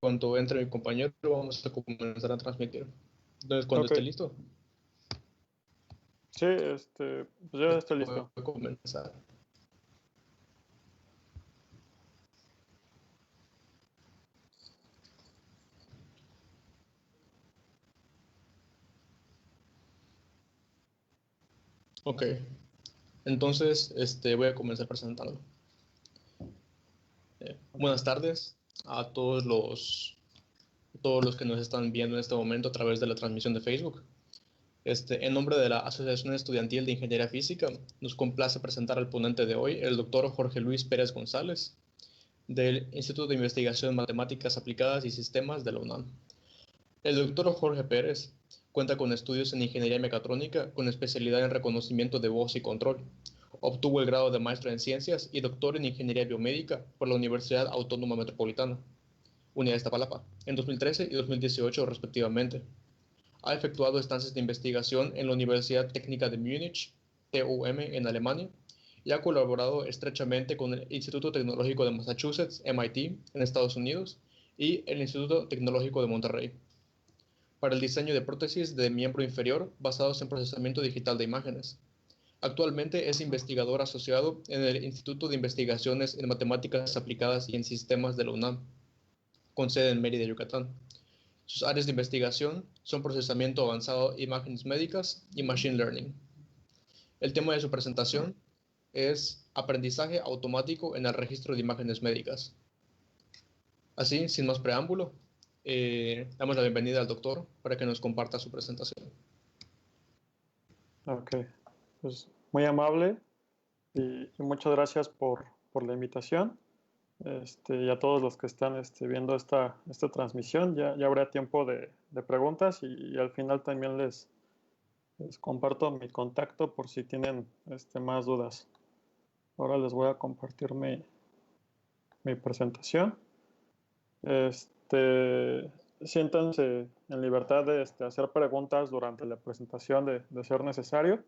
cuando entre mi compañero vamos a comenzar a transmitir. Entonces, cuando Ok. esté listo, Sí, pues ya estoy voy listo. a comenzar. Ok, entonces voy a comenzar presentando. Buenas tardes a todos los que nos están viendo en este momento a través de la transmisión de Facebook. En nombre de la Asociación Estudiantil de Ingeniería Física, nos complace presentar al ponente de hoy, el doctor Jorge Luis Pérez González, del Instituto de Investigación en Matemáticas Aplicadas y Sistemas de la UNAM. El doctor Jorge Pérez cuenta con estudios en Ingeniería Mecatrónica con especialidad en reconocimiento de voz y control. Obtuvo el grado de maestro en Ciencias y doctor en Ingeniería Biomédica por la Universidad Autónoma Metropolitana, Unidad de Iztapalapa, en 2013 y 2018 respectivamente. Ha efectuado estancias de investigación en la Universidad Técnica de Múnich, TUM, en Alemania, y ha colaborado estrechamente con el Instituto Tecnológico de Massachusetts, MIT, en Estados Unidos, y el Instituto Tecnológico de Monterrey, para el diseño de prótesis de miembro inferior basados en procesamiento digital de imágenes. Actualmente es investigador asociado en el Instituto de Investigaciones en Matemáticas Aplicadas y en Sistemas de la UNAM, con sede en Mérida, Yucatán. Sus áreas de investigación son procesamiento avanzado de imágenes médicas y machine learning. El tema de su presentación es aprendizaje automático en el registro de imágenes médicas. Así, sin más preámbulo, damos la bienvenida al doctor para que nos comparta su presentación. Ok, pues muy amable y muchas gracias por la invitación. Y a todos los que están viendo esta transmisión, ya habrá tiempo de preguntas y al final también les comparto mi contacto por si tienen más dudas. Ahora les voy a compartir mi presentación. Siéntanse en libertad de hacer preguntas durante la presentación de ser necesario.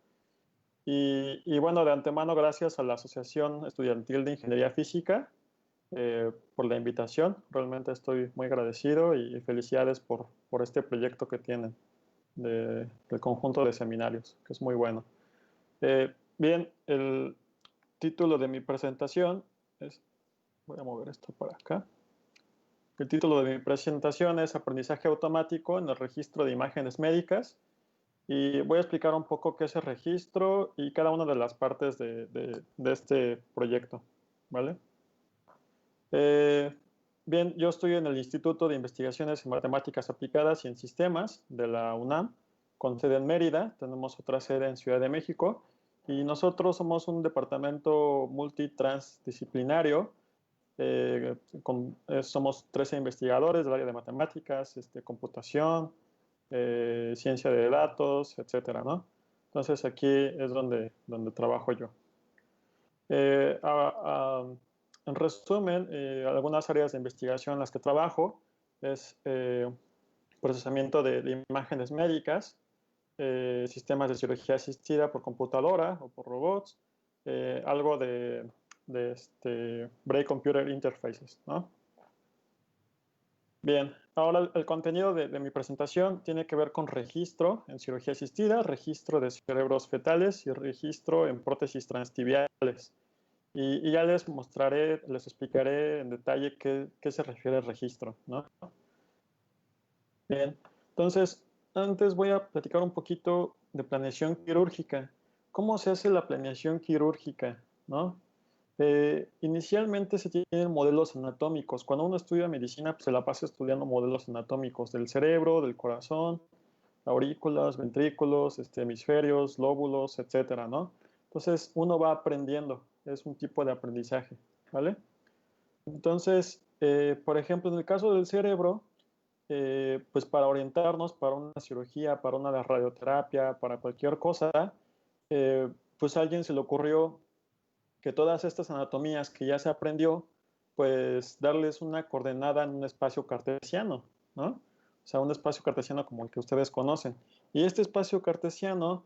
Y bueno, de antemano, gracias a la Asociación Estudiantil de Ingeniería Física por la invitación. Realmente estoy muy agradecido y felicidades por este proyecto que tienen del conjunto de seminarios, que es muy bueno. Bien, el título de mi presentación es, voy a mover esto para acá. El título de mi presentación es Aprendizaje automático en el registro de imágenes médicas. Y voy a explicar un poco qué es el registro y cada una de las partes de este proyecto, ¿vale? Bien, yo estoy en el Instituto de Investigaciones en Matemáticas Aplicadas y en Sistemas de la UNAM, con sede en Mérida. Tenemos otra sede en Ciudad de México y nosotros somos un departamento multitransdisciplinario. Somos 13 investigadores del área de matemáticas, computación, ciencia de datos, etcétera, ¿no? Entonces aquí es donde trabajo yo. Eh, a- a- en resumen, algunas áreas de investigación en las que trabajo es procesamiento de imágenes médicas, sistemas de cirugía asistida por computadora o por robots, algo de Brain Computer Interfaces, ¿no? Bien, ahora el contenido de mi presentación tiene que ver con registro en cirugía asistida, registro de cerebros fetales y registro en prótesis transtibiales. Y ya les mostraré, les explicaré en detalle qué se refiere al registro, ¿no? Bien, entonces, antes voy a platicar un poquito de planeación quirúrgica. ¿Cómo se hace la planeación quirúrgica, no? Inicialmente se tienen modelos anatómicos. Cuando uno estudia medicina, pues se la pasa estudiando modelos anatómicos del cerebro, del corazón, aurículas, ventrículos, hemisferios, lóbulos, etcétera, ¿no? Entonces uno va aprendiendo, es un tipo de aprendizaje, ¿vale? Entonces, por ejemplo, en el caso del cerebro, pues para orientarnos para una cirugía, para una radioterapia, para cualquier cosa, pues a alguien se le ocurrió que todas estas anatomías que ya se aprendió, pues darles una coordenada en un espacio cartesiano, ¿no? O sea, un espacio cartesiano como el que ustedes conocen. Y este espacio cartesiano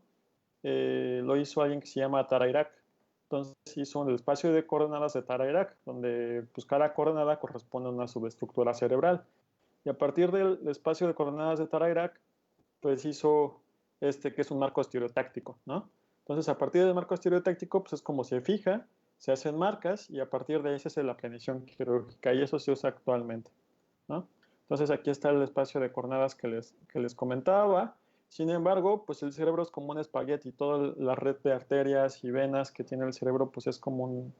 lo hizo alguien que se llama Tarairak. Entonces hizo el espacio de coordenadas de Tarairak, donde pues cada coordenada corresponde a una subestructura cerebral. Y a partir del espacio de coordenadas de Tarayrac, pues hizo que es un marco estereotáctico, ¿no? Entonces, a partir del marco estereotáctico, pues es como se fija, se hacen marcas y a partir de ahí se hace la planeación quirúrgica y eso se usa actualmente, ¿no? Entonces, aquí está el espacio de coordenadas que les comentaba. Sin embargo, pues el cerebro es como un espagueti, toda la red de arterias y venas que tiene el cerebro, pues es como un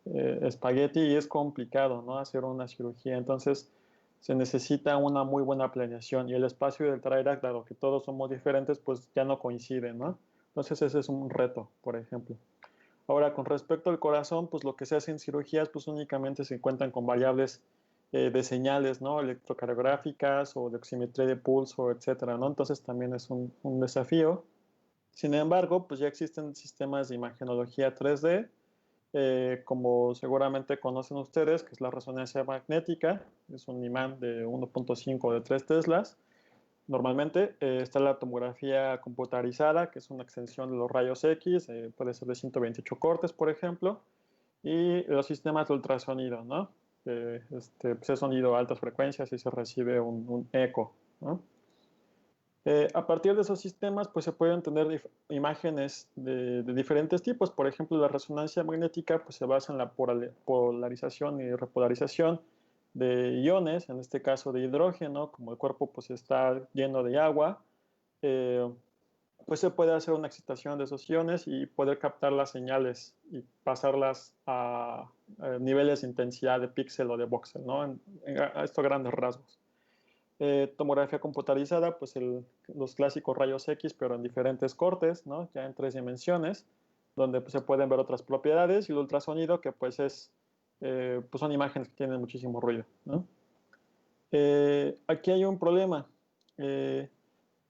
espagueti y es complicado, ¿no? Hacer una cirugía. Entonces, se necesita una muy buena planeación y el espacio del TRIRAC, dado que todos somos diferentes, pues ya no coinciden, ¿no? Entonces, ese es un reto, por ejemplo. Ahora, con respecto al corazón, pues lo que se hace en cirugías, pues únicamente se encuentran con variables de señales, ¿no? Electrocardiográficas o de oximetría de pulso, etcétera, ¿no? Entonces también es un desafío. Sin embargo, pues ya existen sistemas de imagenología 3D, como seguramente conocen ustedes, que es la resonancia magnética, es un imán de 1.5 de 3 teslas. Normalmente está la tomografía computarizada, que es una extensión de los rayos X, puede ser de 128 cortes, por ejemplo, y los sistemas de ultrasonido, ¿no? Pues es sonido a altas frecuencias y se recibe un eco, ¿no? A partir de esos sistemas, pues se pueden tener imágenes de diferentes tipos. Por ejemplo, la resonancia magnética pues, se basa en la polarización y repolarización de iones, en este caso de hidrógeno, como el cuerpo pues, está lleno de agua, eh, pues se puede hacer una excitación de esos iones y poder captar las señales y pasarlas a niveles de intensidad de píxel o de voxel, ¿no? A estos grandes rasgos. Tomografía computarizada, pues los clásicos rayos X, pero en diferentes cortes, ¿no? Ya en 3 dimensiones, donde pues, se pueden ver otras propiedades, y el ultrasonido, que pues son imágenes que tienen muchísimo ruido, ¿no? Aquí hay un problema. Eh,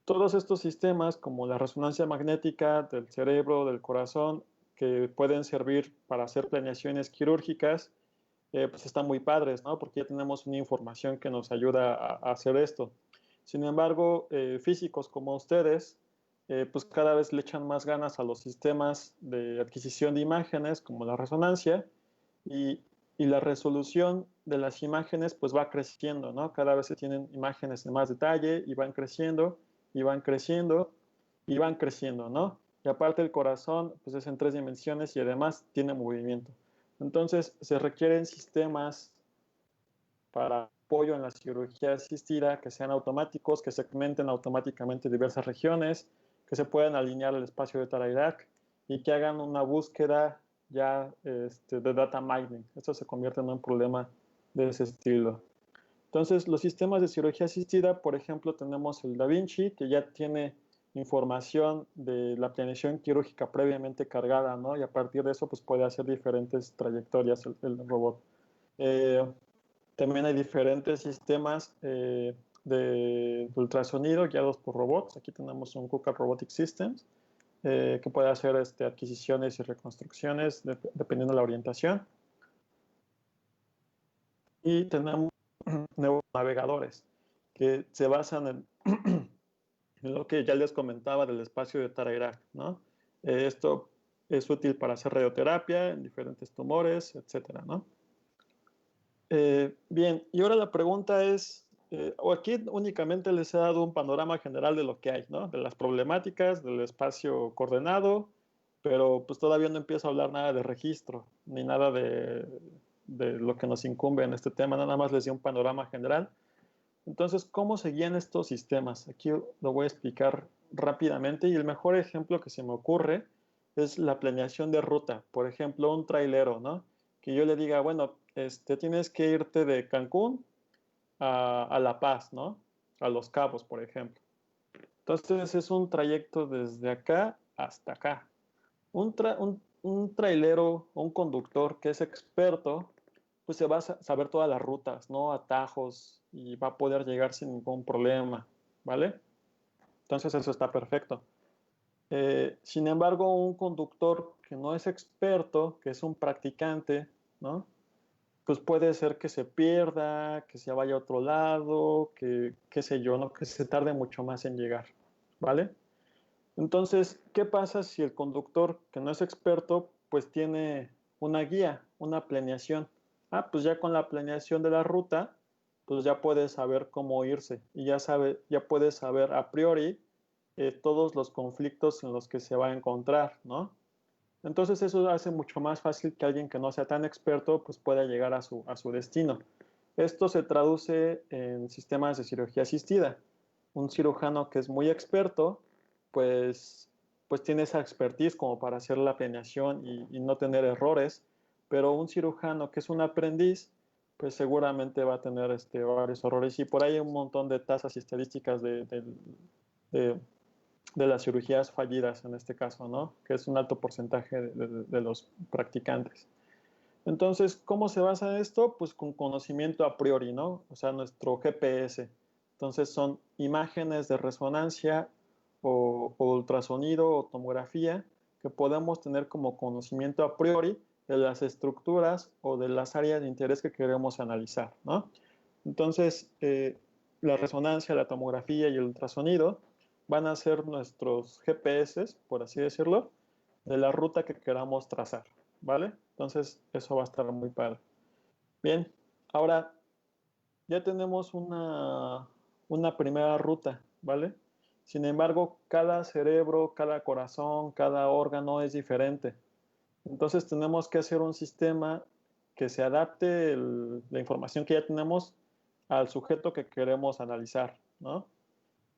Todos estos sistemas, como la resonancia magnética del cerebro, del corazón, que pueden servir para hacer planeaciones quirúrgicas, pues están muy padres, ¿no? Porque ya tenemos una información que nos ayuda a hacer esto. Sin embargo, físicos como ustedes, pues cada vez le echan más ganas a los sistemas de adquisición de imágenes, como la resonancia, y, y la resolución de las imágenes pues va creciendo, ¿no? Cada vez se tienen imágenes de más detalle y van creciendo, y van creciendo, y van creciendo, ¿no? Y aparte el corazón pues es en 3 dimensiones y además tiene movimiento. Entonces, se requieren sistemas para apoyo en la cirugía asistida que sean automáticos, que segmenten automáticamente diversas regiones, que se puedan alinear al espacio de Tarayrac y que hagan una búsqueda ya de data mining. Esto se convierte en un problema de ese estilo. Entonces, los sistemas de cirugía asistida, por ejemplo, tenemos el Da Vinci, que ya tiene información de la planeación quirúrgica previamente cargada, ¿no? Y a partir de eso, pues puede hacer diferentes trayectorias el robot. Eh, También hay diferentes sistemas de ultrasonido guiados por robots. Aquí tenemos un KUKA Robotic Systems, que puede hacer adquisiciones y reconstrucciones dependiendo de la orientación. Y tenemos nuevos navegadores que se basan en lo que ya les comentaba del espacio de Tarayrac, ¿no? Esto es útil para hacer radioterapia en diferentes tumores, etcétera, ¿no? Bien, y ahora la pregunta es, o aquí únicamente les he dado un panorama general de lo que hay, ¿no? De las problemáticas, del espacio coordenado, pero pues todavía no empiezo a hablar nada de registro, ni nada de lo que nos incumbe en este tema, nada más les di un panorama general. Entonces, ¿cómo se guían estos sistemas? Aquí lo voy a explicar rápidamente y el mejor ejemplo que se me ocurre es la planeación de ruta. Por ejemplo, un trailero, ¿no? Que yo le diga, bueno, tienes que irte de Cancún a La Paz, ¿no? A Los Cabos, por ejemplo. Entonces, es un trayecto desde acá hasta acá. Un trailero o un conductor que es experto, pues se va a saber todas las rutas, ¿no? Atajos y va a poder llegar sin ningún problema, ¿vale? Entonces eso está perfecto. Sin embargo, un conductor que no es experto, que es un practicante, ¿no? Pues puede ser que se pierda, que se vaya a otro lado, que qué sé yo, ¿no? Que se tarde mucho más en llegar, ¿vale? Entonces, ¿qué pasa si el conductor que no es experto, pues tiene una guía, una planeación? Ah, pues ya con la planeación de la ruta, pues ya puede saber cómo irse y ya puede saber a priori todos los conflictos en los que se va a encontrar, ¿no? Entonces eso hace mucho más fácil que alguien que no sea tan experto pues pueda llegar a su destino. Esto se traduce en sistemas de cirugía asistida. Un cirujano que es muy experto, pues, pues tiene esa expertise como para hacer la planeación y no tener errores, pero un cirujano que es un aprendiz, pues seguramente va a tener varios errores. Y por ahí hay un montón de tasas y estadísticas de de las cirugías fallidas en este caso, ¿no? Que es un alto porcentaje de los practicantes. Entonces, ¿cómo se basa esto? Pues con conocimiento a priori, ¿no? O sea, nuestro GPS. Entonces son imágenes de resonancia o ultrasonido o tomografía que podemos tener como conocimiento a priori de las estructuras o de las áreas de interés que queremos analizar, ¿no? Entonces, la resonancia, la tomografía y el ultrasonido van a ser nuestros GPS, por así decirlo, de la ruta que queramos trazar, ¿vale? Entonces, eso va a estar muy padre. Bien, ahora ya tenemos una primera ruta, ¿vale? Sin embargo, cada cerebro, cada corazón, cada órgano es diferente. Entonces, tenemos que hacer un sistema que se adapte la información que ya tenemos al sujeto que queremos analizar, ¿no?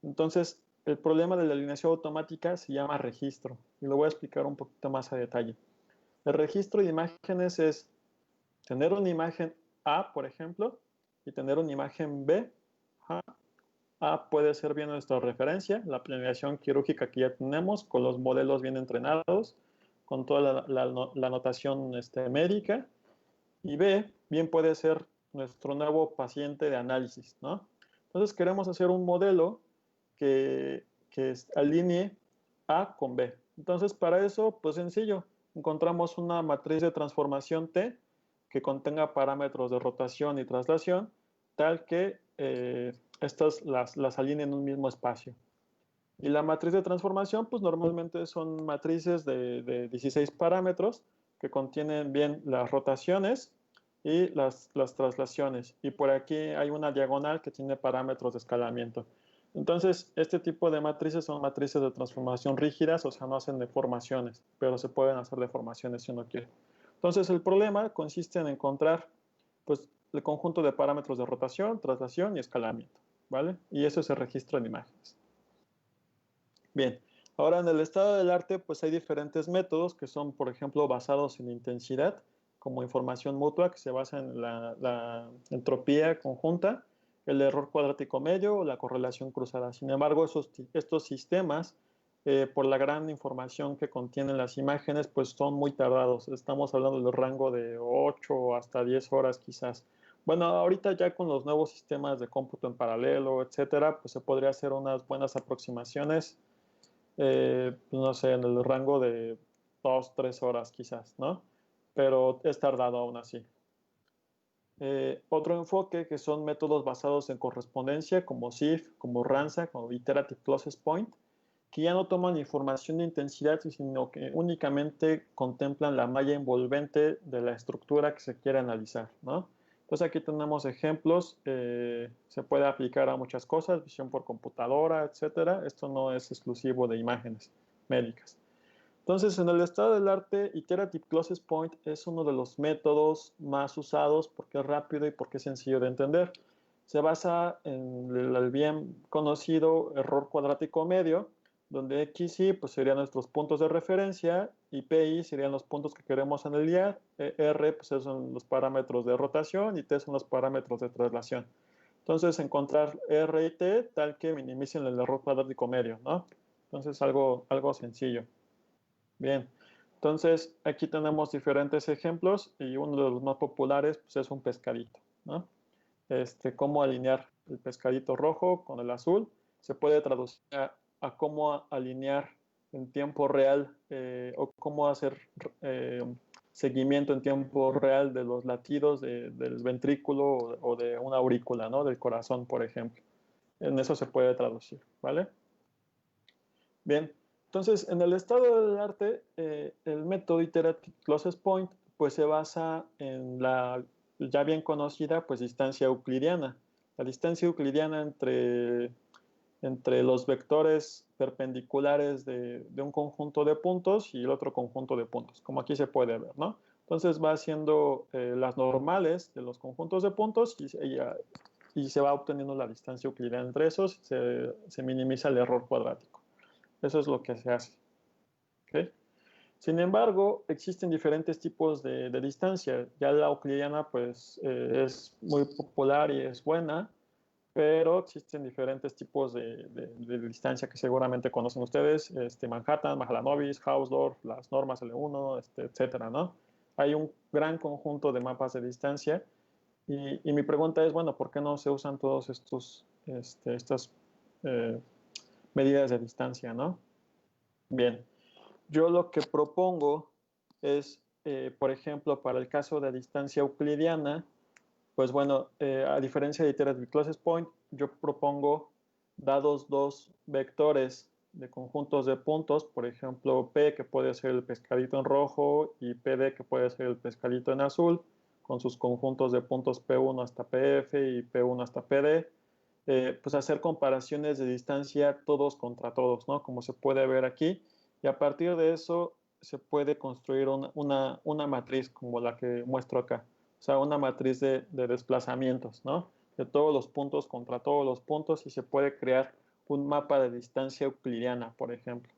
Entonces, el problema de la alineación automática se llama registro y lo voy a explicar un poquito más a detalle. El registro de imágenes es tener una imagen A, por ejemplo, y tener una imagen B. A puede ser bien nuestra referencia, la planeación quirúrgica que ya tenemos, con los modelos bien entrenados, con toda la notación médica. Y B, bien puede ser nuestro nuevo paciente de análisis, ¿no? Entonces queremos hacer un modelo que alinee A con B. Entonces para eso, pues sencillo, encontramos una matriz de transformación T que contenga parámetros de rotación y traslación, tal que estas las alineen en un mismo espacio. Y la matriz de transformación, pues normalmente son matrices de 16 parámetros que contienen bien las rotaciones y las traslaciones. Y por aquí hay una diagonal que tiene parámetros de escalamiento. Entonces, este tipo de matrices son matrices de transformación rígidas, o sea, no hacen deformaciones, pero se pueden hacer deformaciones si uno quiere. Entonces, el problema consiste en encontrar pues, el conjunto de parámetros de rotación, traslación y escalamiento, ¿vale? Y eso se registra en imágenes. Bien, ahora en el estado del arte pues hay diferentes métodos que son, por ejemplo, basados en intensidad, como información mutua que se basa en la entropía conjunta, el error cuadrático medio o la correlación cruzada. Sin embargo, estos sistemas, por la gran información que contienen las imágenes, pues son muy tardados. Estamos hablando del rango de 8 hasta 10 horas quizás. Bueno, ahorita ya con los nuevos sistemas de cómputo en paralelo, etcétera, pues se podría hacer unas buenas aproximaciones pues no sé, en el rango de 2, 3 horas quizás, ¿no? Pero es tardado aún así. Otro enfoque que son métodos basados en correspondencia, como SIF, como RANSA, como Iterative Closest Point, que ya no toman información de intensidad, sino que únicamente contemplan la malla envolvente de la estructura que se quiere analizar, ¿no? Entonces aquí tenemos ejemplos, se puede aplicar a muchas cosas, visión por computadora, etcétera. Esto no es exclusivo de imágenes médicas. Entonces, en el estado del arte, Iterative Closest Point es uno de los métodos más usados porque es rápido y porque es sencillo de entender. Se basa en el bien conocido error cuadrático medio, donde XY pues, serían nuestros puntos de referencia y PI serían los puntos que queremos analizar, R pues, son los parámetros de rotación y T son los parámetros de traslación. Entonces, encontrar R y T tal que minimicen el error cuadrático medio, ¿no? Entonces, algo sencillo. Bien, entonces aquí tenemos diferentes ejemplos y uno de los más populares pues, es un pescadito, ¿no? Cómo alinear el pescadito rojo con el azul. Se puede traducir cómo alinear en tiempo real o cómo hacer seguimiento en tiempo real de los latidos del ventrículo o de una aurícula, ¿no? Del corazón, por ejemplo. En eso se puede traducir, ¿vale? Bien, entonces en el estado del arte, el método Iterative Closest Point pues se basa en la ya bien conocida pues distancia euclidiana. la distancia euclidiana entre los vectores perpendiculares de un conjunto de puntos y el otro conjunto de puntos, como aquí se puede ver, ¿no? Entonces va haciendo las normales de los conjuntos de puntos y se va obteniendo la distancia euclidiana entre esos, se minimiza el error cuadrático. Eso es lo que se hace. ¿Okay? Sin embargo, existen diferentes tipos de distancia. Ya la euclidiana pues, es muy popular y es buena, pero existen diferentes tipos de distancia que seguramente conocen ustedes, Manhattan, Mahalanobis, Hausdorff, las normas L1, etcétera, ¿no? Hay un gran conjunto de mapas de distancia y mi pregunta es, bueno, ¿por qué no se usan todos estas medidas de distancia, ¿no? Bien, yo lo que propongo es, por ejemplo, para el caso de distancia euclidiana, pues bueno, a diferencia de iterative closest point, yo propongo, dados dos vectores de conjuntos de puntos, por ejemplo, P, que puede ser el pescadito en rojo, y PD, que puede ser el pescadito en azul, con sus conjuntos de puntos P1 hasta PF y P1 hasta PD, pues hacer comparaciones de distancia todos contra todos, ¿no? Como se puede ver aquí, y a partir de eso se puede construir una matriz como la que muestro acá. O sea, una matriz de desplazamientos, ¿no? De todos los puntos contra todos los puntos y se puede crear un mapa de distancia euclidiana, por ejemplo.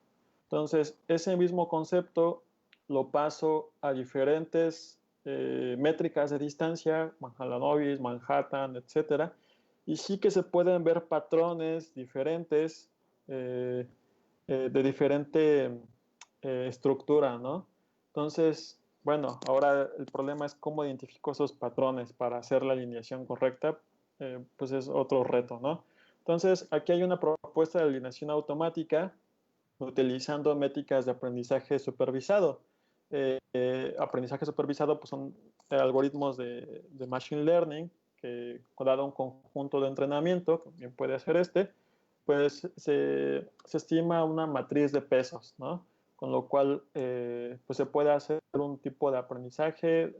Entonces, ese mismo concepto lo paso a diferentes métricas de distancia, Mahalanobis, Manhattan, etcétera, y sí que se pueden ver patrones diferentes eh, de diferente estructura, ¿no? Entonces, bueno, ahora el problema es cómo identifico esos patrones para hacer la alineación correcta, pues es otro reto, ¿no? Entonces, aquí hay una propuesta de alineación automática utilizando métricas de aprendizaje supervisado. Aprendizaje supervisado pues son algoritmos de machine learning que, dado un conjunto de entrenamiento, que bien puede ser pues se estima una matriz de pesos, ¿no? Con lo cual pues se puede hacer un tipo de aprendizaje,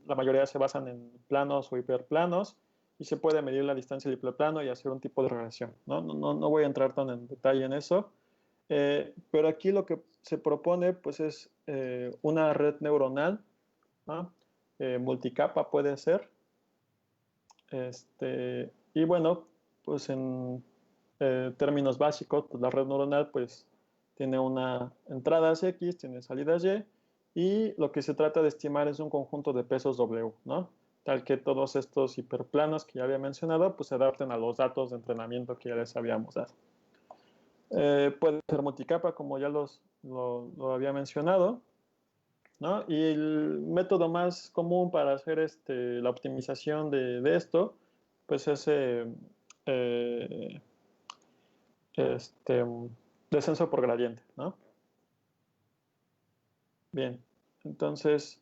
la mayoría se basan en planos o hiperplanos, y se puede medir la distancia del hiperplano y hacer un tipo de regresión, ¿no? No voy a entrar tan en detalle en eso, pero aquí lo que se propone pues es una red neuronal, ¿no? Multicapa puede ser, y bueno, pues en términos básicos, pues la red neuronal pues tiene una entradas X, tiene salidas Y, y lo que se trata de estimar es un conjunto de pesos W, ¿no? Tal que todos estos hiperplanos que ya había mencionado, pues se adapten a los datos de entrenamiento que ya les habíamos dado. Puede ser multicapa, como ya lo había mencionado, ¿no? Y el método más común para hacer la optimización de esto, pues es eh, este, descenso por gradiente, ¿no? Bien, entonces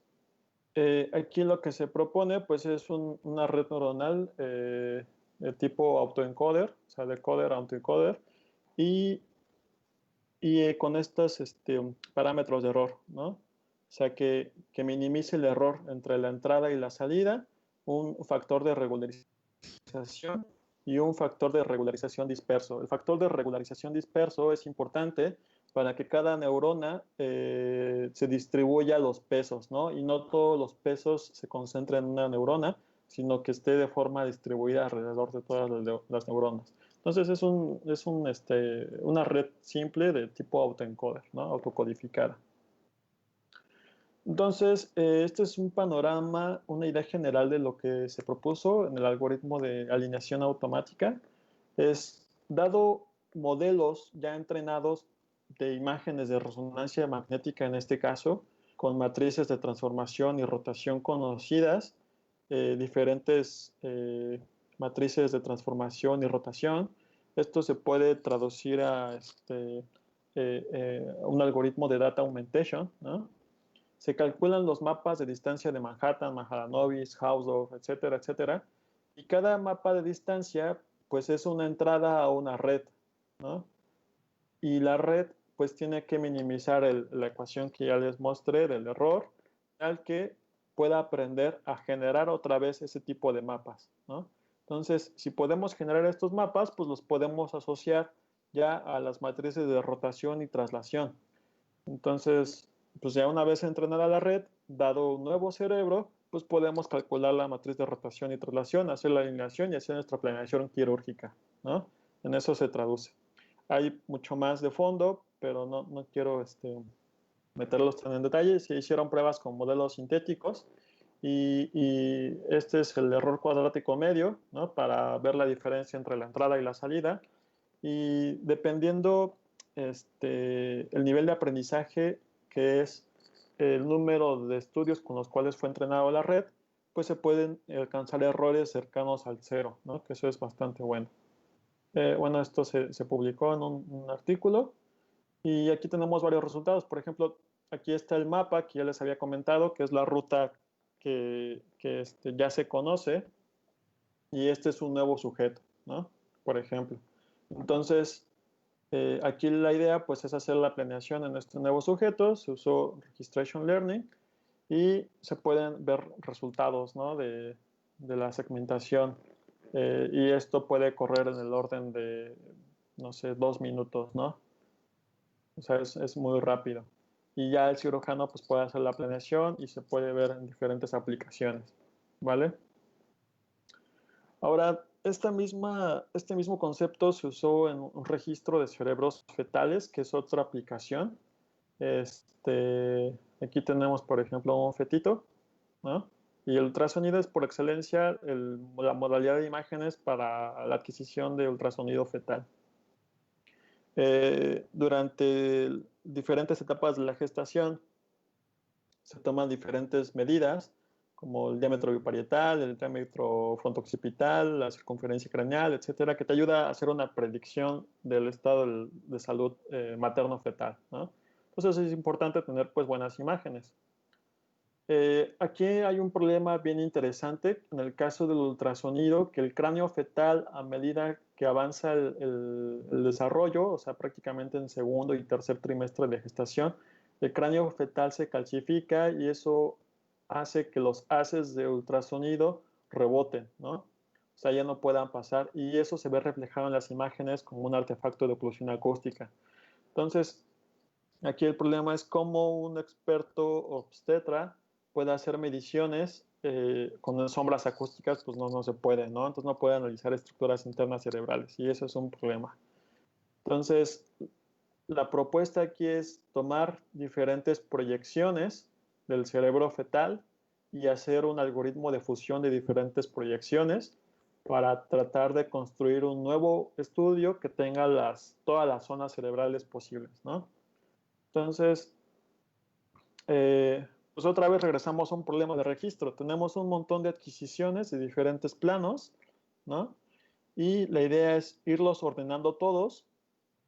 aquí lo que se propone pues es una red neuronal de tipo autoencoder, o sea, decoder a autoencoder, y, con estos parámetros de error, ¿no? O sea, que minimice el error entre la entrada y la salida, un factor de regularización y un factor de regularización disperso. El factor de regularización disperso es importante para que cada neurona se distribuya los pesos, ¿no? Y no todos los pesos se concentren en una neurona, sino que esté de forma distribuida alrededor de todas las neuronas. Entonces es una red simple de tipo autoencoder, ¿no? Autocodificada. Entonces, este es un panorama, una idea general de lo que se propuso en el algoritmo de alineación automática. Es, dado modelos ya entrenados de imágenes de resonancia magnética en este caso, con matrices de transformación y rotación conocidas, diferentes matrices de transformación y rotación, esto se puede traducir a un algoritmo de data augmentation, ¿no? Se calculan los mapas de distancia de Manhattan, Mahalanobis, Hausdorff, etcétera, etcétera. Y cada mapa de distancia, pues es una entrada a una red, ¿no? Y la red, pues tiene que minimizar la ecuación que ya les mostré del error, tal que pueda aprender a generar otra vez ese tipo de mapas, ¿no? Entonces, si podemos generar estos mapas, pues los podemos asociar ya a las matrices de rotación y traslación. Entonces, pues ya una vez entrenada la red, dado un nuevo cerebro, pues podemos calcular la matriz de rotación y traslación, hacer la alineación y hacer nuestra planeación quirúrgica, ¿no? En eso se traduce. Hay mucho más de fondo, pero no quiero meterlos tan en detalle. Se hicieron pruebas con modelos sintéticos y este es el error cuadrático medio, ¿no? Para ver la diferencia entre la entrada y la salida. Y dependiendo el nivel de aprendizaje, que es el número de estudios con los cuales fue entrenado la red, pues se pueden alcanzar errores cercanos al cero, ¿no? Que eso es bastante bueno. Bueno, esto se publicó en un artículo y aquí tenemos varios resultados. Por ejemplo, aquí está el mapa que ya les había comentado, que es la ruta que ya se conoce, y este es un nuevo sujeto, ¿no? Por ejemplo. Entonces, aquí la idea pues es hacer la planeación en este nuevo sujeto. Se usó Registration Learning y se pueden ver resultados, ¿no? de la segmentación. Y esto puede correr en el orden de, no sé, 2 minutos, ¿no? O sea, es muy rápido. Y ya el cirujano pues puede hacer la planeación y se puede ver en diferentes aplicaciones, ¿vale? Ahora, este mismo concepto se usó en un registro de cerebros fetales, que es otra aplicación. Aquí tenemos, por ejemplo, un fetito, ¿no? Y el ultrasonido es por excelencia la modalidad de imágenes para la adquisición de ultrasonido fetal. Durante diferentes etapas de la gestación se toman diferentes medidas, como el diámetro biparietal, el diámetro frontooccipital, la circunferencia craneal, etcétera, que te ayuda a hacer una predicción del estado de salud materno-fetal, ¿no? Entonces es importante tener pues buenas imágenes. Aquí hay un problema bien interesante en el caso del ultrasonido, que el cráneo fetal, a medida que avanza el desarrollo, o sea, prácticamente en segundo y tercer trimestre de gestación, el cráneo fetal se calcifica y eso hace que los haces de ultrasonido reboten, ¿no? O sea, ya no puedan pasar y eso se ve reflejado en las imágenes como un artefacto de oclusión acústica. Entonces, aquí el problema es cómo un experto obstetra puede hacer mediciones con sombras acústicas, pues no se puede, ¿no? Entonces no puede analizar estructuras internas cerebrales y eso es un problema. Entonces, la propuesta aquí es tomar diferentes proyecciones del cerebro fetal y hacer un algoritmo de fusión de diferentes proyecciones para tratar de construir un nuevo estudio que tenga todas las zonas cerebrales posibles, ¿no? Entonces, pues otra vez regresamos a un problema de registro. Tenemos un montón de adquisiciones de diferentes planos, ¿no? Y la idea es irlos ordenando todos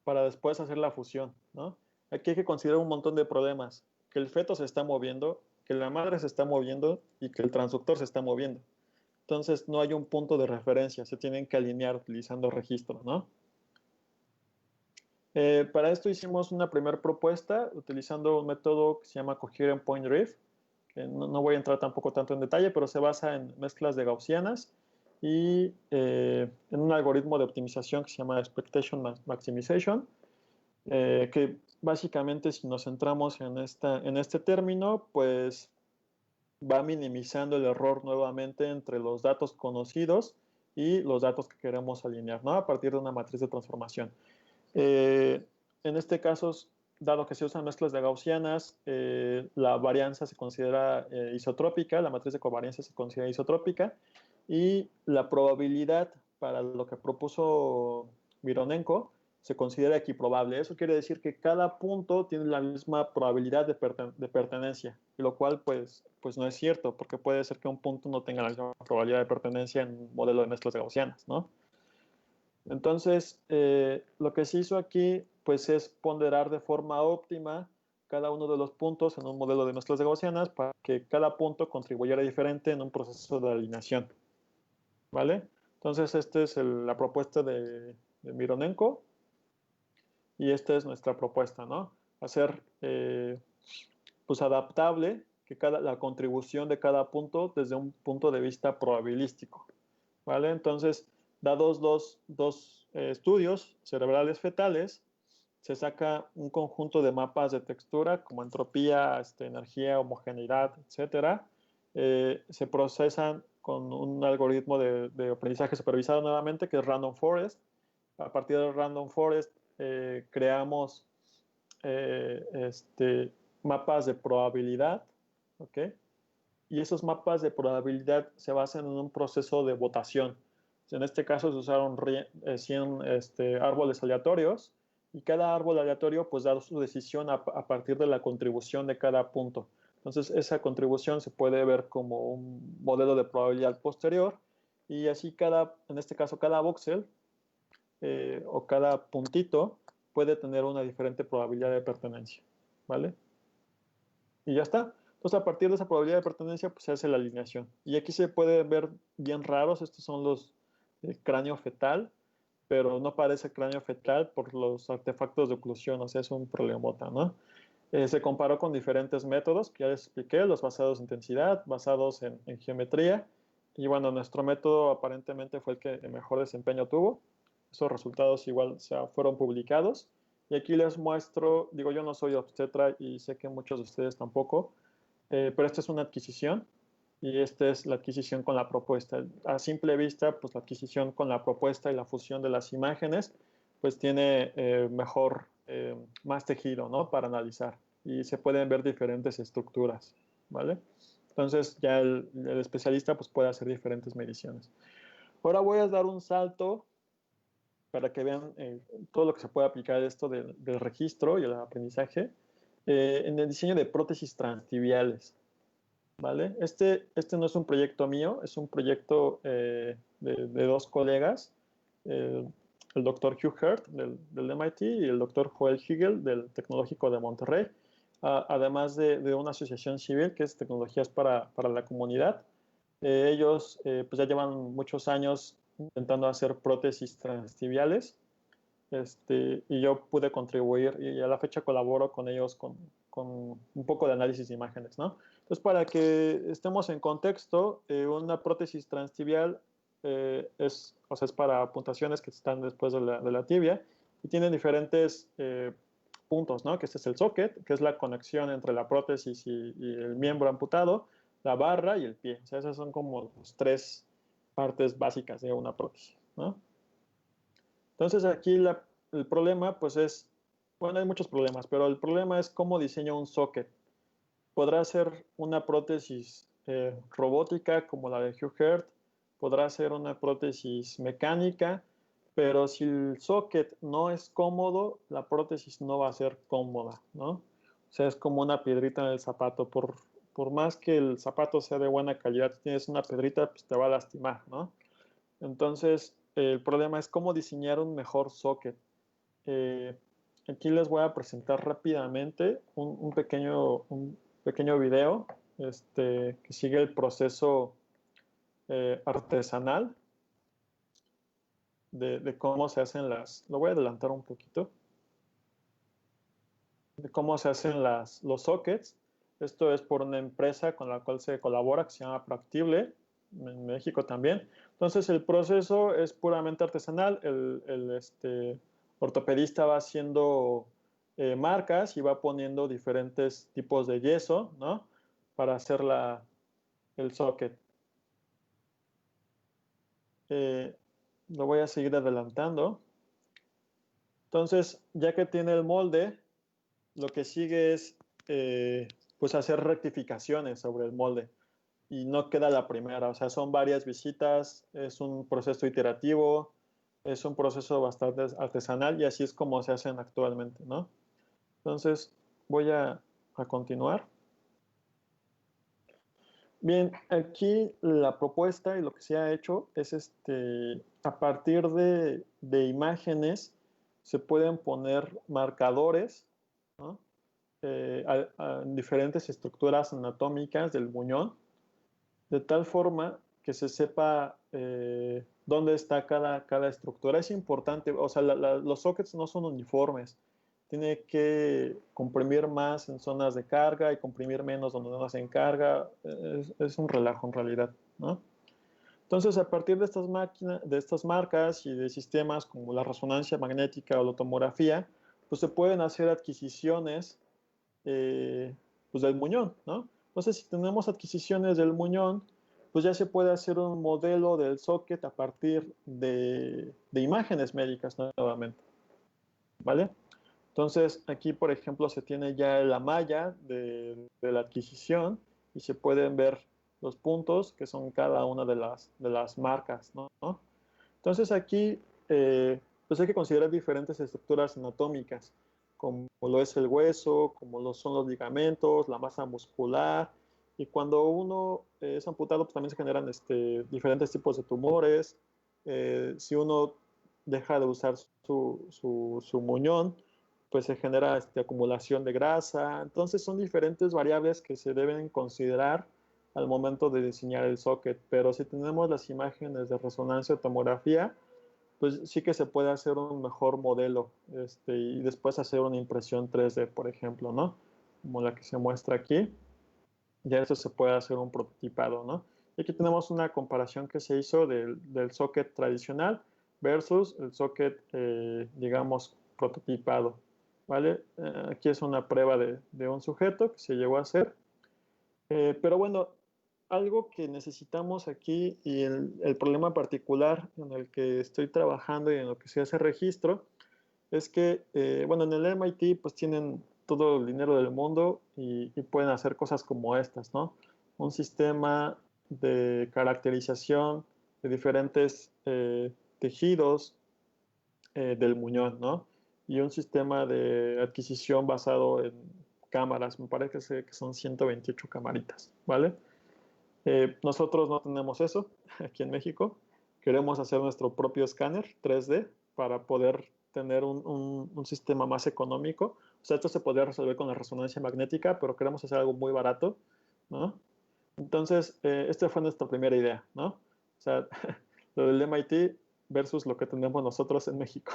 para después hacer la fusión, ¿no? Aquí hay que considerar un montón de problemas. Que el feto se está moviendo, que la madre se está moviendo y que el transductor se está moviendo. Entonces no hay un punto de referencia, se tienen que alinear utilizando registro, ¿no? Para esto hicimos una primera propuesta utilizando un método que se llama Coherent Point Drift, que no voy a entrar tampoco tanto en detalle, pero se basa en mezclas de gaussianas y en un algoritmo de optimización que se llama Expectation Maximization, que básicamente si nos centramos en este término, pues va minimizando el error nuevamente entre los datos conocidos y los datos que queremos alinear, ¿no? A partir de una matriz de transformación. En este caso, dado que se usan mezclas de gaussianas, la varianza se considera isotrópica, la matriz de covarianza se considera isotrópica y la probabilidad para lo que propuso Mironenko se considera equiprobable. Eso quiere decir que cada punto tiene la misma probabilidad de pertenencia, lo cual pues no es cierto, porque puede ser que un punto no tenga la misma probabilidad de pertenencia en un modelo de mezclas gaussianas, ¿no? Entonces, lo que se hizo aquí, pues, es ponderar de forma óptima cada uno de los puntos en un modelo de mezclas de gaussianas para que cada punto contribuyera diferente en un proceso de alineación, ¿vale? Entonces, esta es la propuesta de Mironenko y esta es nuestra propuesta, ¿no? Hacer, pues, adaptable que la contribución de cada punto desde un punto de vista probabilístico. ¿vale? Entonces, dados dos estudios cerebrales fetales, se saca un conjunto de mapas de textura como entropía, energía, homogeneidad, etcétera. Se procesan con un algoritmo de aprendizaje supervisado nuevamente, que es Random Forest. A partir del Random Forest creamos mapas de probabilidad, ¿ok? Y esos mapas de probabilidad se basan en un proceso de votación. En este caso se usaron 100 árboles aleatorios y cada árbol aleatorio pues da su decisión a partir de la contribución de cada punto. Entonces esa contribución se puede ver como un modelo de probabilidad posterior y así en este caso cada voxel o cada puntito puede tener una diferente probabilidad de pertenencia, ¿vale? Y ya está. Entonces, a partir de esa probabilidad de pertenencia, pues se hace la alineación. Y aquí se puede ver bien raros, estos son los cráneo fetal, pero no parece cráneo fetal por los artefactos de oclusión, o sea, es un problemota, ¿no? Se comparó con diferentes métodos que ya les expliqué, los basados en intensidad, basados en geometría, y bueno, nuestro método aparentemente fue el que mejor desempeño tuvo. Esos resultados igual fueron publicados. Y aquí les muestro, digo, yo no soy obstetra y sé que muchos de ustedes tampoco, pero esta es una adquisición y esta es la adquisición con la propuesta. A simple vista, pues la adquisición con la propuesta y la fusión de las imágenes, pues tiene más tejido, ¿no? Para analizar y se pueden ver diferentes estructuras, ¿vale? Entonces ya el especialista pues puede hacer diferentes mediciones. Ahora voy a dar un salto para que vean todo lo que se puede aplicar a esto del registro y el aprendizaje en el diseño de prótesis transtibiales. ¿Vale? Este no es un proyecto mío, es un proyecto de dos colegas, eh, el doctor Hugh Hurt del MIT y el doctor Joel Higel del Tecnológico de Monterrey, además de una asociación civil que es Tecnologías para la Comunidad. Ellos pues ya llevan muchos años intentando hacer prótesis transtibiales y yo pude contribuir y a la fecha colaboro con ellos con un poco de análisis de imágenes, ¿no? Entonces, para que estemos en contexto, una prótesis transtibial o sea, es para puntaciones que están después de la tibia y tienen diferentes puntos, ¿no? Que este es el socket, que es la conexión entre la prótesis y el miembro amputado, la barra y el pie. O sea, esas son como las tres partes básicas de una prótesis, ¿no? Entonces aquí el problema pues bueno, hay muchos problemas, pero el problema es cómo diseño un socket. Podrá ser una prótesis robótica como la de Hugh Hurt, podrá ser una prótesis mecánica, pero si el socket no es cómodo, la prótesis no va a ser cómoda, ¿no? O sea, es como una piedrita en el zapato. Por más que el zapato sea de buena calidad, si tienes una piedrita, pues te va a lastimar, ¿no? Entonces, el problema es cómo diseñar un mejor socket. Eh, Aquí les voy a presentar rápidamente un pequeño video que sigue el proceso artesanal de cómo se hacen lo voy a adelantar un poquito, de cómo se hacen los sockets. Esto es por una empresa con la cual se colabora que se llama Proactible, en México también. Entonces el proceso es puramente artesanal. El ortopedista va haciendo marcas y va poniendo diferentes tipos de yeso, ¿no? Para hacer el socket. Eh, lo voy a seguir adelantando. Entonces, ya que tiene el molde, lo que sigue es pues hacer rectificaciones sobre el molde y no queda la primera, o sea, son varias visitas, es un proceso iterativo, es un proceso bastante artesanal y así es como se hacen actualmente, ¿no? Entonces, voy a continuar. Bien, aquí la propuesta y lo que se ha hecho es a partir de imágenes se pueden poner marcadores, ¿no? En diferentes estructuras anatómicas del muñón, de tal forma que se sepa dónde está cada estructura. Es importante, o sea, los sockets no son uniformes. Tiene que comprimir más en zonas de carga y comprimir menos donde no hacen carga. Es un relajo en realidad, ¿no? Entonces, a partir de estas máquinas, de estas marcas y de sistemas como la resonancia magnética o la tomografía, pues se pueden hacer adquisiciones pues del muñón, ¿no? Entonces, si tenemos adquisiciones del muñón, pues ya se puede hacer un modelo del socket a partir de imágenes médicas nuevamente, ¿vale? Entonces, aquí, por ejemplo, se tiene ya la malla de la adquisición y se pueden ver los puntos que son cada una de las marcas, ¿no? Entonces, aquí, pues hay que considerar diferentes estructuras anatómicas, como lo es el hueso, como lo son los ligamentos, la masa muscular. Y cuando uno es amputado, pues también se generan diferentes tipos de tumores. Si uno deja de usar su muñón, pues se genera acumulación de grasa. Entonces son diferentes variables que se deben considerar al momento de diseñar el socket. Pero si tenemos las imágenes de resonancia o tomografía, pues sí que se puede hacer un mejor modelo y después hacer una impresión 3D, por ejemplo, ¿no? Como la que se muestra aquí. Ya eso se puede hacer un prototipado, ¿no? Y aquí tenemos una comparación que se hizo del socket tradicional versus el socket, digamos, prototipado, ¿vale? Aquí es una prueba de un sujeto que se llegó a hacer. Pero bueno, algo que necesitamos aquí y el problema particular en el que estoy trabajando y en lo que se hace registro es que, bueno, en el MIT pues tienen todo el dinero del mundo y pueden hacer cosas como estas, ¿no? Un sistema de caracterización de diferentes tejidos del muñón, ¿no? Y un sistema de adquisición basado en cámaras, me parece que son 128 camaritas, ¿vale? Nosotros no tenemos eso aquí en México. Queremos hacer nuestro propio escáner 3D para poder tener un sistema más económico. O sea, esto se podría resolver con la resonancia magnética, pero queremos hacer algo muy barato, ¿no? Entonces, esta fue nuestra primera idea, ¿no? O sea, lo del MIT versus lo que tenemos nosotros en México.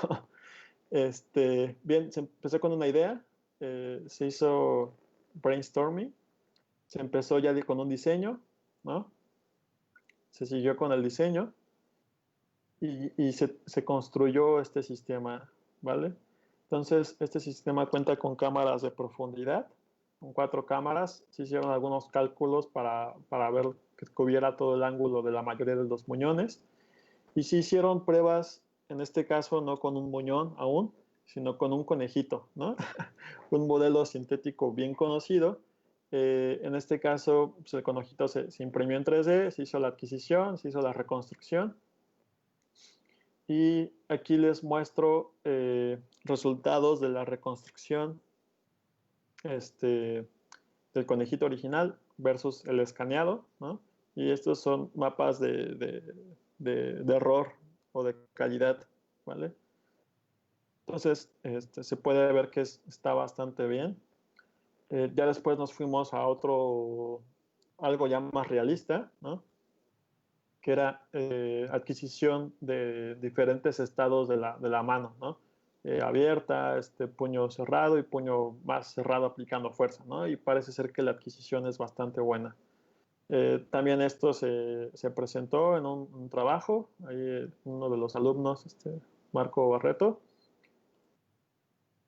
Bien, se empezó con una idea, se hizo brainstorming, se empezó ya con un diseño, ¿no? Se siguió con el diseño y se construyó este sistema, ¿vale? Entonces, este sistema cuenta con cámaras de profundidad, con 4 cámaras. Se hicieron algunos cálculos para ver que cubriera todo el ángulo de la mayoría de los muñones. Y se hicieron pruebas, en este caso no con un muñón aún, sino con un conejito, ¿no? Un modelo sintético bien conocido. En este caso, pues el conejito se imprimió en 3D, se hizo la adquisición, se hizo la reconstrucción. Y aquí les muestro resultados de la reconstrucción del conejito original versus el escaneado, ¿no? Y estos son mapas de error o de calidad, ¿vale? Entonces, se puede ver que está bastante bien. Ya después nos fuimos a algo ya más realista, ¿no? Que era adquisición de diferentes estados de la mano, ¿no? Abierta, puño cerrado y puño más cerrado aplicando fuerza, ¿no? Y parece ser que la adquisición es bastante buena. También esto se presentó en un trabajo, ahí uno de los alumnos, Marco Barreto.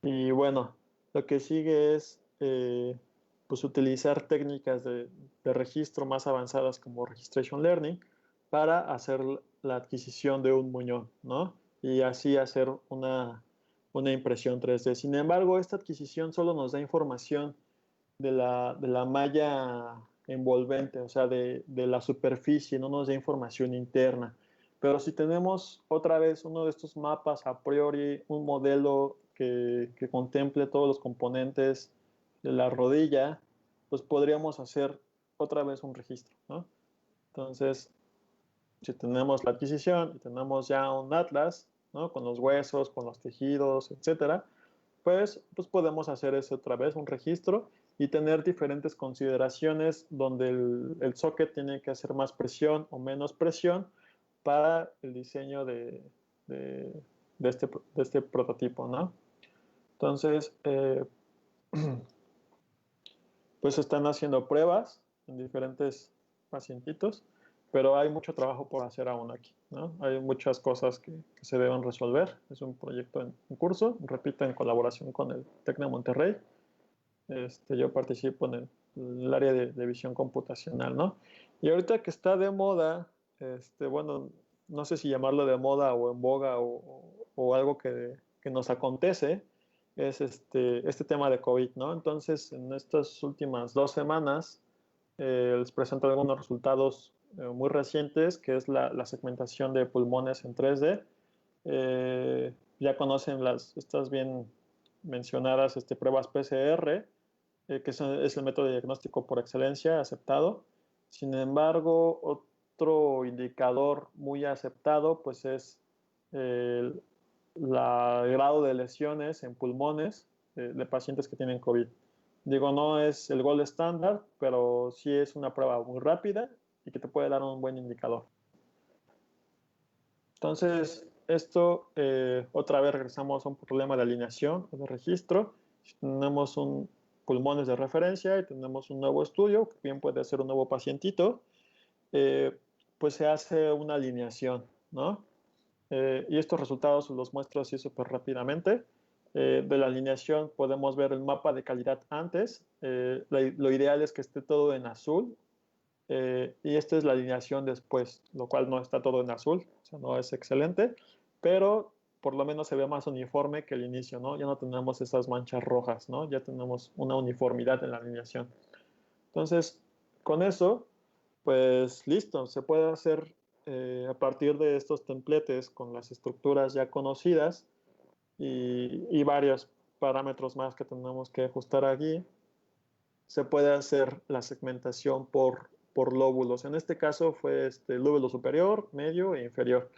Y bueno, lo que sigue es pues utilizar técnicas de registro más avanzadas como Registration Learning para hacer la adquisición de un muñón, ¿no? Y así hacer una impresión 3D. Sin embargo, esta adquisición solo nos da información de la malla envolvente, o sea, de la superficie, no nos da información interna. Pero si tenemos otra vez uno de estos mapas a priori, un modelo que contemple todos los componentes de la rodilla, pues podríamos hacer otra vez un registro, ¿no? Entonces, si tenemos la adquisición y tenemos ya un atlas, ¿no? Con los huesos, con los tejidos, etcétera, pues podemos hacer ese otra vez, un registro, y tener diferentes consideraciones donde el socket tiene que hacer más presión o menos presión para el diseño de, de este prototipo, ¿no? Entonces, pues están haciendo pruebas en diferentes pacientitos. pero hay mucho trabajo por hacer aún aquí, ¿no? Hay muchas cosas que se deben resolver. Es un proyecto en curso, repito, en colaboración con el TEC de Monterrey. Yo participo en el área de visión computacional, ¿no? Y ahorita que está de moda, bueno, no sé si llamarlo de moda o en boga o algo que nos acontece, es este tema de COVID, ¿no? Entonces, en estas últimas 2 semanas, les presento algunos resultados muy recientes, que es la segmentación de pulmones en 3D. Ya conocen estas bien mencionadas pruebas PCR, que es el método de diagnóstico por excelencia aceptado. Sin embargo, otro indicador muy aceptado pues es el grado de lesiones en pulmones de pacientes que tienen COVID. Digo, no es el gold estándar, pero sí es una prueba muy rápida y que te puede dar un buen indicador. Entonces, esto, otra vez regresamos a un problema de alineación o de registro. Si tenemos pulmones de referencia y tenemos un nuevo estudio, que bien puede ser un nuevo pacientito, pues se hace una alineación, ¿no? Y estos resultados los muestro así súper rápidamente. De la alineación podemos ver el mapa de calidad antes. Lo ideal es que esté todo en azul. Y esta es la alineación después, lo cual no está todo en azul, o sea, no es excelente, pero por lo menos se ve más uniforme que el inicio, ¿no? Ya no tenemos esas manchas rojas, ¿no? Ya tenemos una uniformidad en la alineación. Entonces, con eso, pues listo, se puede hacer a partir de estos templates con las estructuras ya conocidas y varios parámetros más que tenemos que ajustar aquí, se puede hacer la segmentación por lóbulos. En este caso fue lóbulo superior, medio e inferior.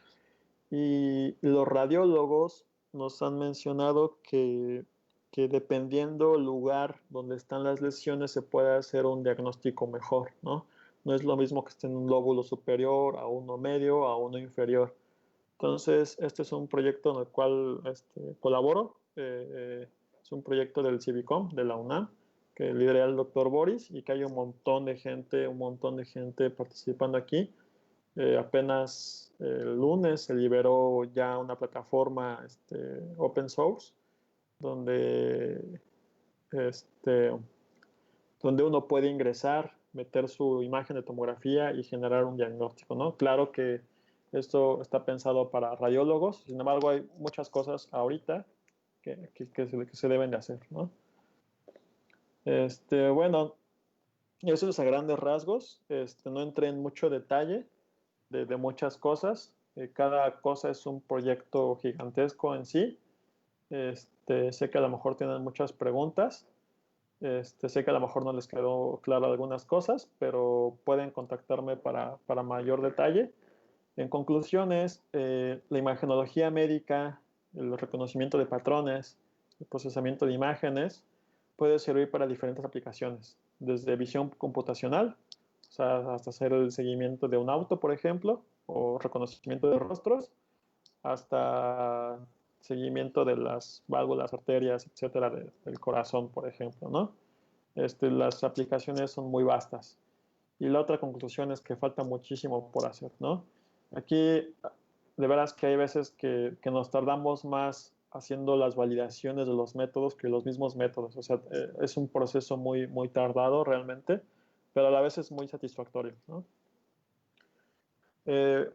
Y los radiólogos nos han mencionado que dependiendo el lugar donde están las lesiones se puede hacer un diagnóstico mejor, ¿no? No es lo mismo que esté en un lóbulo superior, a uno medio, a uno inferior. Entonces, este es un proyecto en el cual colaboro. Es un proyecto del Civicom, de la UNAM, que lidera el doctor Boris y que hay un montón de gente participando aquí. Apenas el lunes se liberó ya una plataforma open source donde, este, donde uno puede ingresar, meter su imagen de tomografía y generar un diagnóstico, ¿no? Claro que esto está pensado para radiólogos, sin embargo hay muchas cosas ahorita que se deben de hacer, ¿no? Bueno, eso es a grandes rasgos. No entré en mucho detalle de muchas cosas. Cada cosa es un proyecto gigantesco en sí. Sé que a lo mejor tienen muchas preguntas. Sé que a lo mejor no les quedó claro algunas cosas, pero pueden contactarme para mayor detalle. En conclusiones, la imagenología médica, el reconocimiento de patrones, el procesamiento de imágenes, puede servir para diferentes aplicaciones, desde visión computacional, o sea, hasta hacer el seguimiento de un auto, por ejemplo, o reconocimiento de rostros, hasta seguimiento de las válvulas, arterias, etcétera, del corazón, por ejemplo, ¿no? Las aplicaciones son muy vastas. Y la otra conclusión es que falta muchísimo por hacer, ¿no? Aquí, de veras que hay veces que nos tardamos más haciendo las validaciones de los métodos que los mismos métodos. O sea, es un proceso muy, muy tardado realmente, pero a la vez es muy satisfactorio, ¿no?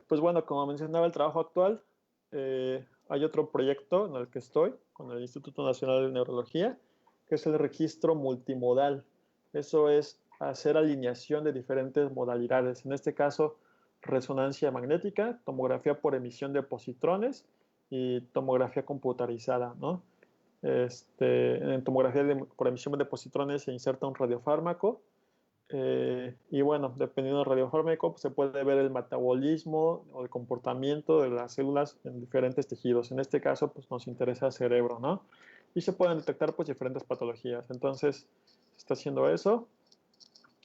Pues bueno, como mencionaba el trabajo actual, hay otro proyecto en el que estoy con el Instituto Nacional de Neurología, que es el registro multimodal. Eso es hacer alineación de diferentes modalidades. En este caso, resonancia magnética, tomografía por emisión de positrones y tomografía computarizada, ¿no? En tomografía por emisión de positrones se inserta un radiofármaco y bueno, dependiendo del radiofármaco, pues se puede ver el metabolismo o el comportamiento de las células en diferentes tejidos. En este caso, pues nos interesa el cerebro, ¿no? Y se pueden detectar pues diferentes patologías. Entonces, se está haciendo eso.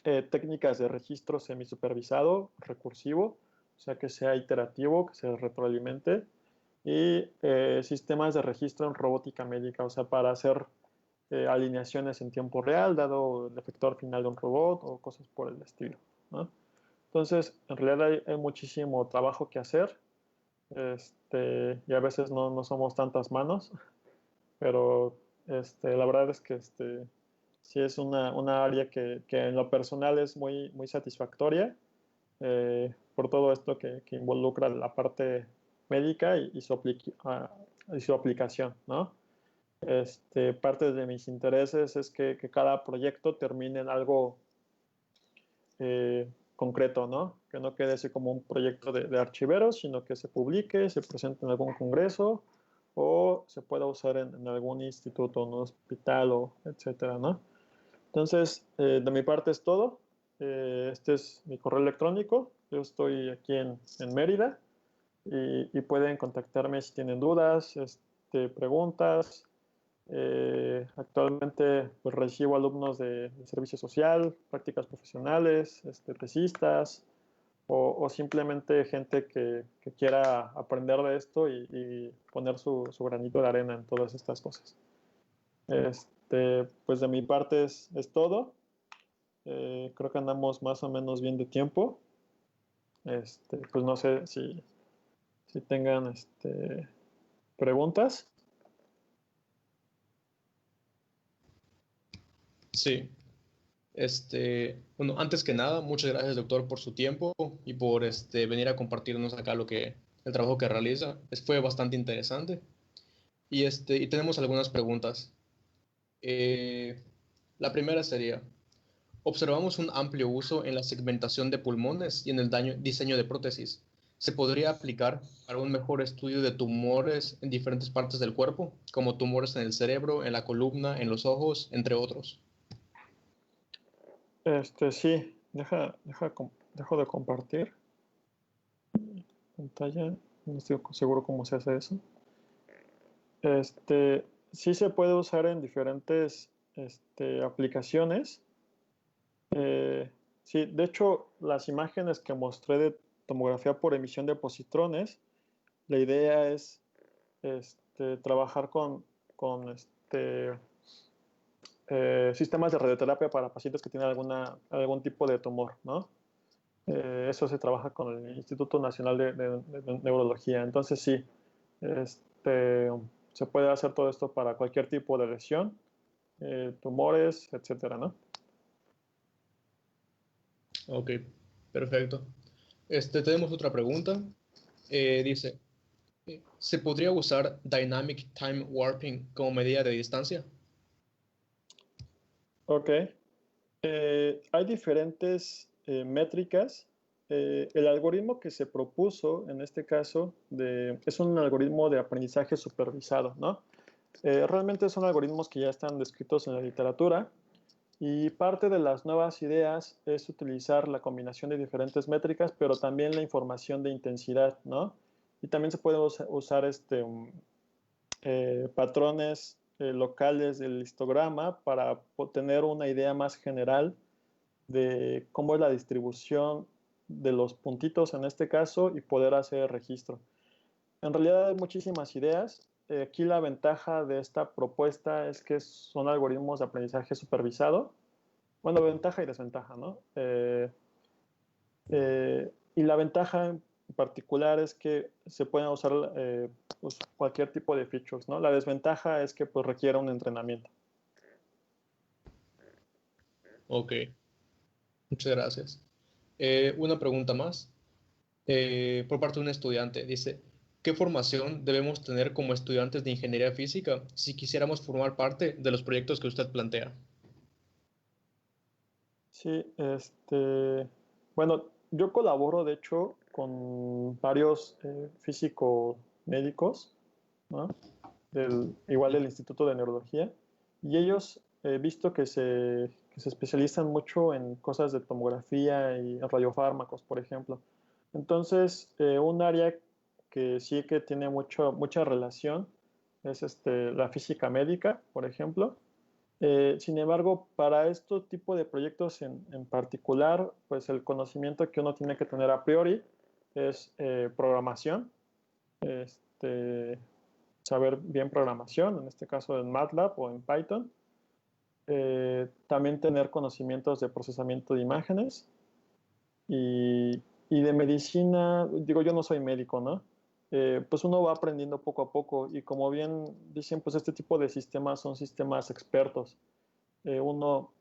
Técnicas de registro semisupervisado, recursivo, o sea, que sea iterativo, que se retroalimente. Y sistemas de registro en robótica médica, o sea, para hacer alineaciones en tiempo real, dado el efector final de un robot o cosas por el estilo, ¿no? Entonces, en realidad hay muchísimo trabajo que hacer, y a veces no somos tantas manos, pero la verdad es que sí es una área que en lo personal es muy satisfactoria, por todo esto que involucra la parte médica y su aplicación, ¿no? Parte de mis intereses es que cada proyecto termine en algo concreto, ¿no? Que no quede así como un proyecto de archiveros, sino que se publique, se presente en algún congreso o se pueda usar en algún instituto, un hospital o etcétera, ¿no? Entonces, de mi parte es todo. Este es mi correo electrónico. Yo estoy aquí en Mérida y pueden contactarme si tienen dudas, preguntas. Actualmente pues, recibo alumnos de servicio social, prácticas profesionales, tesistas o simplemente gente que quiera aprender de esto y poner su granito de arena en todas estas cosas. Pues de mi parte es todo. Creo que andamos más o menos bien de tiempo. Pues no sé si tengan preguntas. Sí. Bueno, antes que nada, muchas gracias, doctor, por su tiempo y por venir a compartirnos acá el trabajo que realiza. Fue bastante interesante. Y tenemos algunas preguntas. La primera sería, observamos un amplio uso en la segmentación de pulmones y en el diseño de prótesis. ¿Se podría aplicar para un mejor estudio de tumores en diferentes partes del cuerpo, como tumores en el cerebro, en la columna, en los ojos, entre otros? Sí, dejo de compartir pantalla. No estoy seguro cómo se hace eso. Sí se puede usar en diferentes aplicaciones. Sí, de hecho, las imágenes que mostré de tomografía por emisión de positrones, la idea es trabajar con sistemas de radioterapia para pacientes que tienen algún tipo de tumor, ¿no? Eso se trabaja con el Instituto Nacional de Neurología. Entonces, sí, se puede hacer todo esto para cualquier tipo de lesión, tumores, etcétera, ¿no? Ok, perfecto. Tenemos otra pregunta. Dice, ¿se podría usar Dynamic Time Warping como medida de distancia? Ok. Hay diferentes métricas. El algoritmo que se propuso en este caso es un algoritmo de aprendizaje supervisado, ¿no? Realmente son algoritmos que ya están descritos en la literatura y parte de las nuevas ideas es utilizar la combinación de diferentes métricas, pero también la información de intensidad, ¿no? Y también se puede usar patrones locales del histograma para tener una idea más general de cómo es la distribución de los puntitos en este caso y poder hacer registro. En realidad hay muchísimas ideas. Aquí la ventaja de esta propuesta es que son algoritmos de aprendizaje supervisado. Bueno, ventaja y desventaja, ¿no? Y la ventaja en particular es que se pueden usar pues, cualquier tipo de features, ¿no? La desventaja es que pues, requiere un entrenamiento. Ok, muchas gracias. Una pregunta más. Por parte de un estudiante. Dice, ¿qué formación debemos tener como estudiantes de ingeniería física si quisiéramos formar parte de los proyectos que usted plantea? Sí, bueno, yo colaboro de hecho con varios físicos médicos, ¿no? Igual del Instituto de Neurología, y ellos he visto que se especializan mucho en cosas de tomografía y radiofármacos, por ejemplo. Entonces, un área que sí que tiene mucha relación es la física médica, por ejemplo. Sin embargo, para este tipo de proyectos en particular, pues el conocimiento que uno tiene que tener a priori es programación, este, saber bien programación, en este caso en MATLAB o en Python. También tener conocimientos de procesamiento de imágenes Y de medicina, digo, yo no soy médico, ¿no? Pues uno va aprendiendo poco a poco y como bien dicen, pues este tipo de sistemas son sistemas expertos. Uno,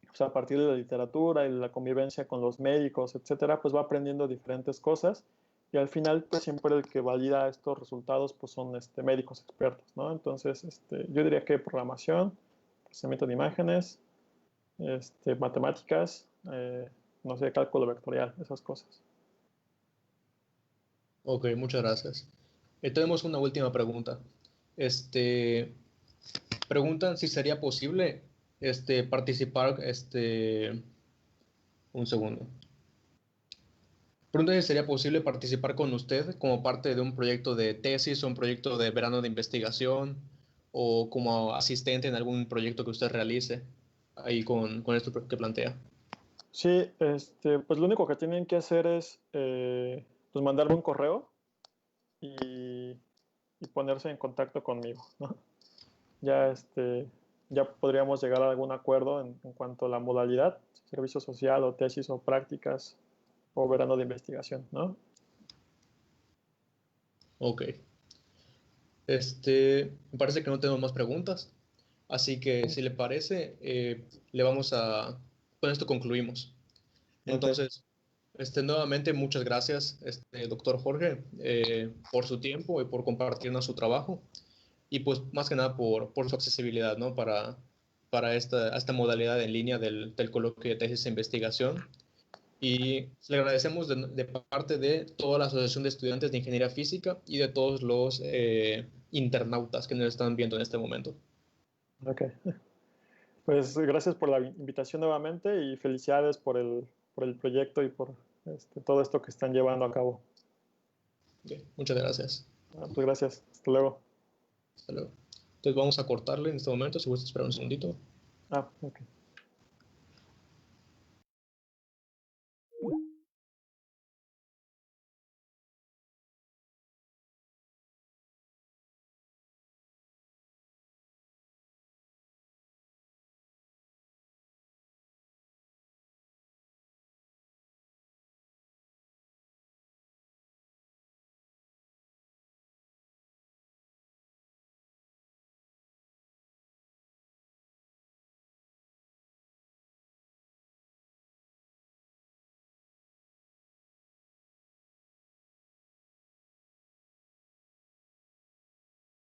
pues a partir de la literatura y la convivencia con los médicos, etcétera, pues va aprendiendo diferentes cosas y al final, pues siempre el que valida estos resultados, pues son médicos expertos, ¿no? Entonces, yo diría que programación, procesamiento de imágenes, matemáticas, no sé, cálculo vectorial, esas cosas. Ok, muchas gracias. Tenemos una última pregunta. Este, Preguntan si sería posible participar, un segundo. Preguntan si sería posible participar con usted como parte de un proyecto de tesis o un proyecto de verano de investigación o como asistente en algún proyecto que usted realice ahí con esto que plantea. Sí, pues lo único que tienen que hacer es pues mandarme un correo y, y ponerse en contacto conmigo, ¿no? Ya, ya podríamos llegar a algún acuerdo en cuanto a la modalidad, servicio social o tesis o prácticas o verano de investigación, ¿no? Ok. Me parece que no tenemos más preguntas, así que si le parece, con esto concluimos. Ok, Entonces, nuevamente muchas gracias, doctor Jorge, por su tiempo y por compartirnos su trabajo y pues más que nada por su accesibilidad, ¿no? Para esta modalidad en línea del coloquio de tesis e investigación. Y le agradecemos de parte de toda la Asociación de Estudiantes de Ingeniería Física y de todos los internautas que nos están viendo en este momento. ok. Pues gracias por la invitación nuevamente y felicidades por el proyecto y por todo esto que están llevando a cabo. Ok, muchas gracias. Pues gracias. Hasta luego. Hasta luego. Entonces vamos a cortarle en este momento, si gusta esperar un segundito. Ok.